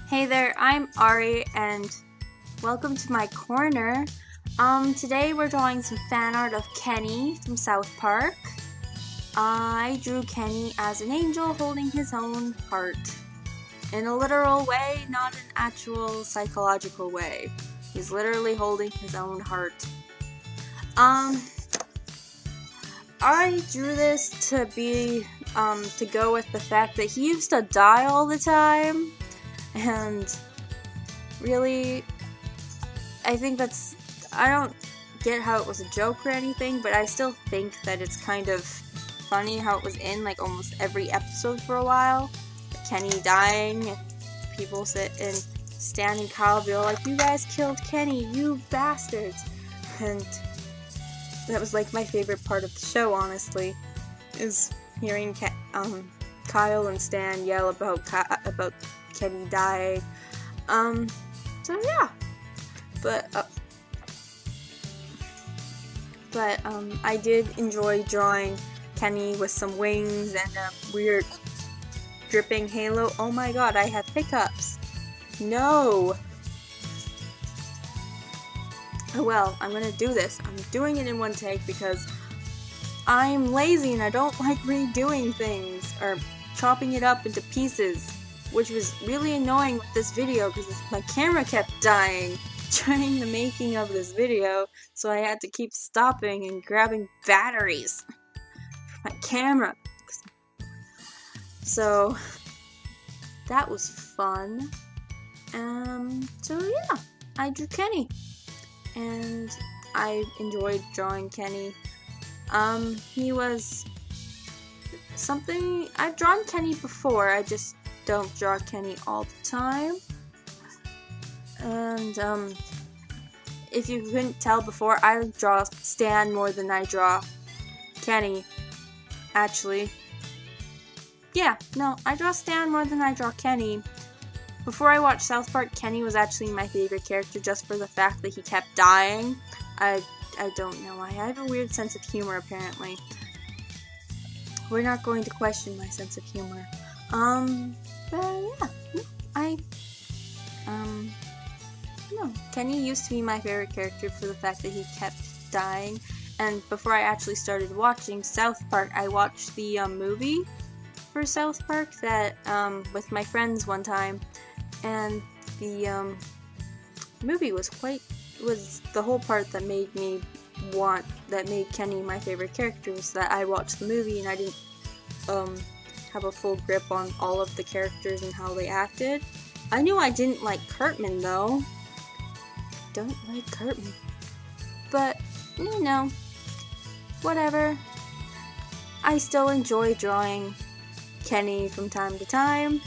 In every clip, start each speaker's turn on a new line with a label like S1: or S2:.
S1: Hey there, I'm Ari, and welcome to my corner. Today we're drawing some fan art of Kenny from South Park. I drew Kenny as an angel holding his own heart. In a literal way, not an actual psychological way. He's literally holding his own heart. I drew this to go with the fact that he used to die all the time. And really, I think I don't get how it was a joke or anything, but I still think that it's kind of funny how it was in like almost every episode for a while. Kenny dying, people sit and Stan and Kyle be all like, "You guys killed Kenny, you bastards!" And that was like my favorite part of the show, honestly, is hearing Kyle and Stan yell about Kenny dying. So yeah, but I did enjoy drawing Kenny with some wings and a weird dripping halo. Oh my god, I have hiccups. No. Oh well, I'm gonna do this. I'm doing it in one take because I'm lazy and I don't like redoing things or chopping it up into pieces, which was really annoying with this video because my camera kept dying during the making of this video, so I had to keep stopping and grabbing batteries for my camera. So that was fun. So yeah, I drew Kenny, and I enjoyed drawing Kenny. He was something I've drawn Kenny before. I just don't draw Kenny all the time. And if you couldn't tell before, I draw Stan more than I draw Kenny. Actually, yeah, no, I draw Stan more than I draw Kenny. Before I watched South Park, Kenny was actually my favorite character just for the fact that he kept dying. I don't know why. I have a weird sense of humor, apparently. We're not going to question my sense of humor. But yeah, no, Kenny used to be my favorite character for the fact that he kept dying. And before I actually started watching South Park, I watched the movie for South Park that with my friends one time, and the movie was the whole part that made Kenny my favorite character was that I watched the movie and I didn't have a full grip on all of the characters and how they acted. I knew I didn't like Kurtman though. Don't like Kurtman. But, you know, whatever. I still enjoy drawing Kenny from time to time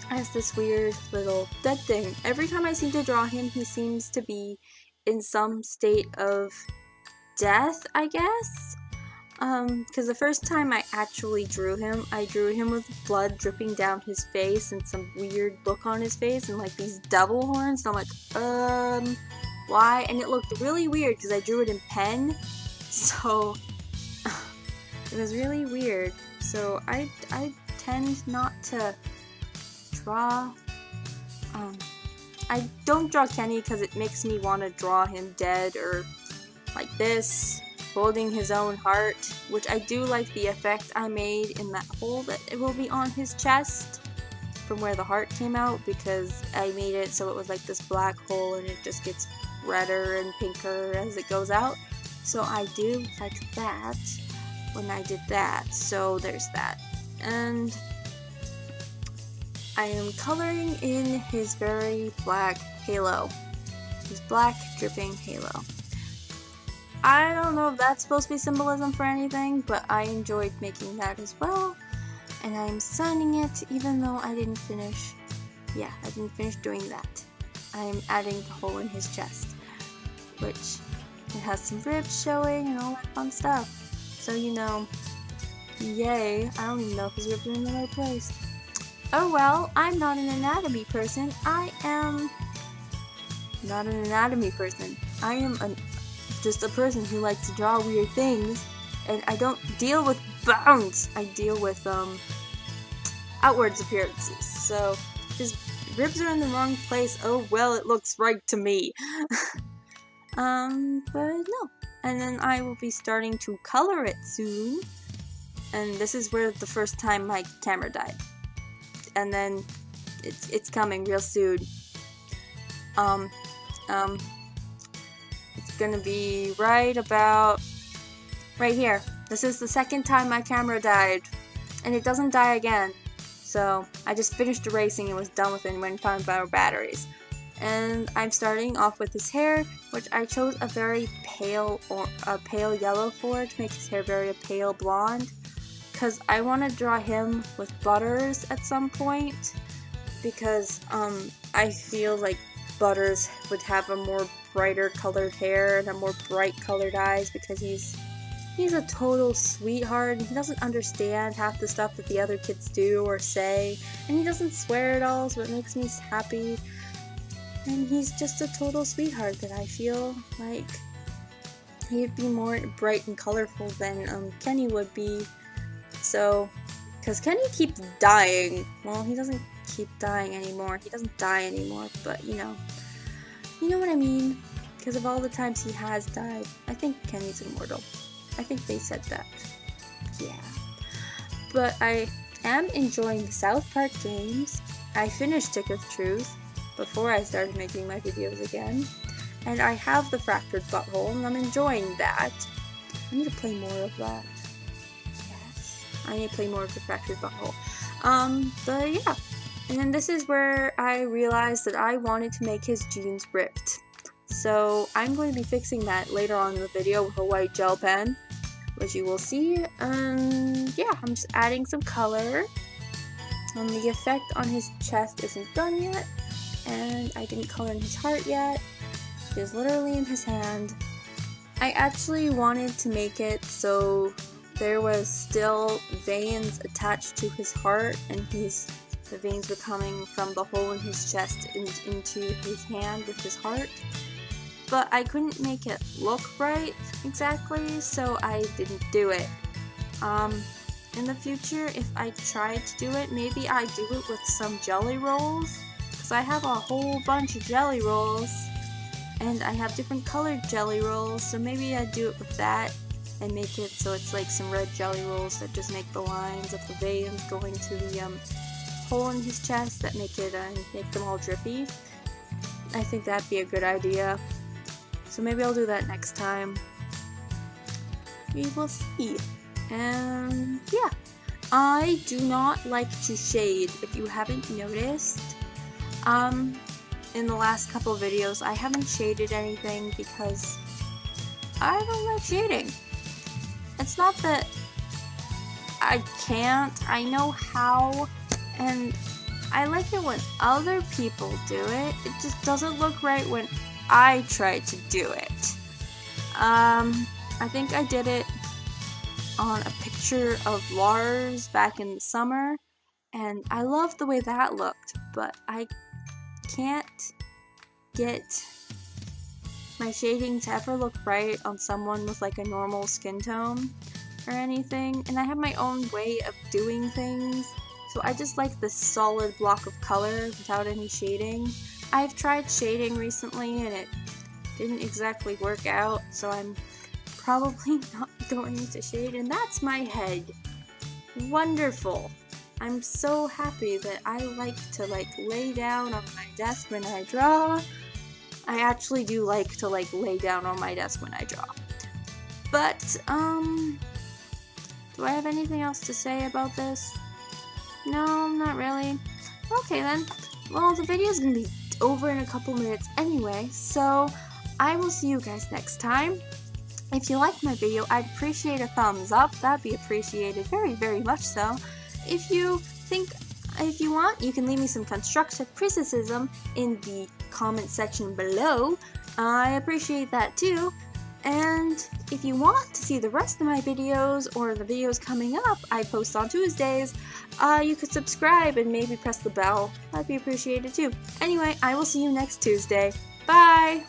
S1: as this weird little dead thing. Every time I seem to draw him, he seems to be in some state of death, I guess. Because the first time I actually drew him, I drew him with blood dripping down his face and some weird look on his face and like these devil horns, and I'm like, why? And it looked really weird because I drew it in pen, so it was really weird. So I tend not to draw, I don't draw Kenny because it makes me want to draw him dead or like this, holding his own heart, which I do like the effect I made in that hole that it will be on his chest from where the heart came out, because I made it so it was like this black hole and it just gets redder and pinker as it goes out. So I do like that when I did that, so there's that. And I am coloring in his very black halo, his black dripping halo. I don't know if that's supposed to be symbolism for anything, but I enjoyed making that as well. And I'm signing it even though I didn't finish. Yeah, I didn't finish doing that. I'm adding the hole in his chest, which it has some ribs showing and all that fun stuff. So, you know, yay. I don't even know if his ribs are in the right place. Oh well, I'm not an anatomy person. I am not an anatomy person. I am just a person who likes to draw weird things, and I don't deal with bounds. I deal with outwards appearances. So his ribs are in the wrong place. Oh well, it looks right to me. But no. And then I will be starting to color it soon. And this is where the first time my camera died. And then it's coming real soon. It's gonna be right about right here. This is the second time my camera died, and it doesn't die again. So I just finished erasing and was done with it and went and found better batteries. And I'm starting off with his hair, which I chose a very pale yellow for to make his hair very pale blonde, because I want to draw him with Butters at some point, because I feel like Butters would have a more brighter colored hair and a more bright colored eyes, because he's a total sweetheart. He doesn't understand half the stuff that the other kids do or say, and he doesn't swear at all, so it makes me happy. And he's just a total sweetheart that I feel like he'd be more bright and colorful than Kenny would be. So, because Kenny keeps dying. Well, he doesn't keep dying anymore. He doesn't die anymore, but you know what I mean. Because of all the times he has died. I think Kenny's immortal. I think they said that. Yeah. But I am enjoying the South Park games. I finished Stick of Truth before I started making my videos again. And I have the Fractured Butthole, and I'm enjoying that. I need to play more of that. Yes. I need to play more of the Fractured Butthole. But yeah. And then this is where I realized that I wanted to make his jeans ripped. So I'm going to be fixing that later on in the video with a white gel pen, which you will see. Yeah, I'm just adding some color. The effect on his chest isn't done yet, and I didn't color in his heart yet. It is literally in his hand. I actually wanted to make it so there was still veins attached to his heart, and the veins were coming from the hole in his chest into his hand with his heart. But I couldn't make it look right exactly, so I didn't do it. In the future, if I try to do it, maybe I do it with some jelly rolls, because I have a whole bunch of jelly rolls, and I have different colored jelly rolls, so maybe I do it with that and make it so it's like some red jelly rolls that just make the lines of the veins going to the hole in his chest that make them all drippy. I think that'd be a good idea. So maybe I'll do that next time. We will see. And yeah, I do not like to shade, if you haven't noticed. In the last couple of videos, I haven't shaded anything because I don't like shading. It's not that I can't, I know how, and I like it when other people do it. It just doesn't look right when I try to do it. I think I did it on a picture of Lars back in the summer, and I loved the way that looked, but I can't get my shading to ever look right on someone with like a normal skin tone or anything, and I have my own way of doing things, so I just like this solid block of color without any shading. I've tried shading recently and it didn't exactly work out, so I'm probably not going to shade, and that's my head. Wonderful. I'm so happy that I like to lay down on my desk when I draw. I actually do like to lay down on my desk when I draw. But do I have anything else to say about this? No, not really. Okay then. Well, the video's gonna be over in a couple minutes anyway, so I will see you guys next time. If you liked my video, I'd appreciate a thumbs up. That'd be appreciated very, very much so. If you want, you can leave me some constructive criticism in the comment section below. I appreciate that too. And if you want to see the rest of my videos or the videos coming up I post on Tuesdays, you could subscribe and maybe press the bell. That'd be appreciated too. Anyway, I will see you next Tuesday. Bye!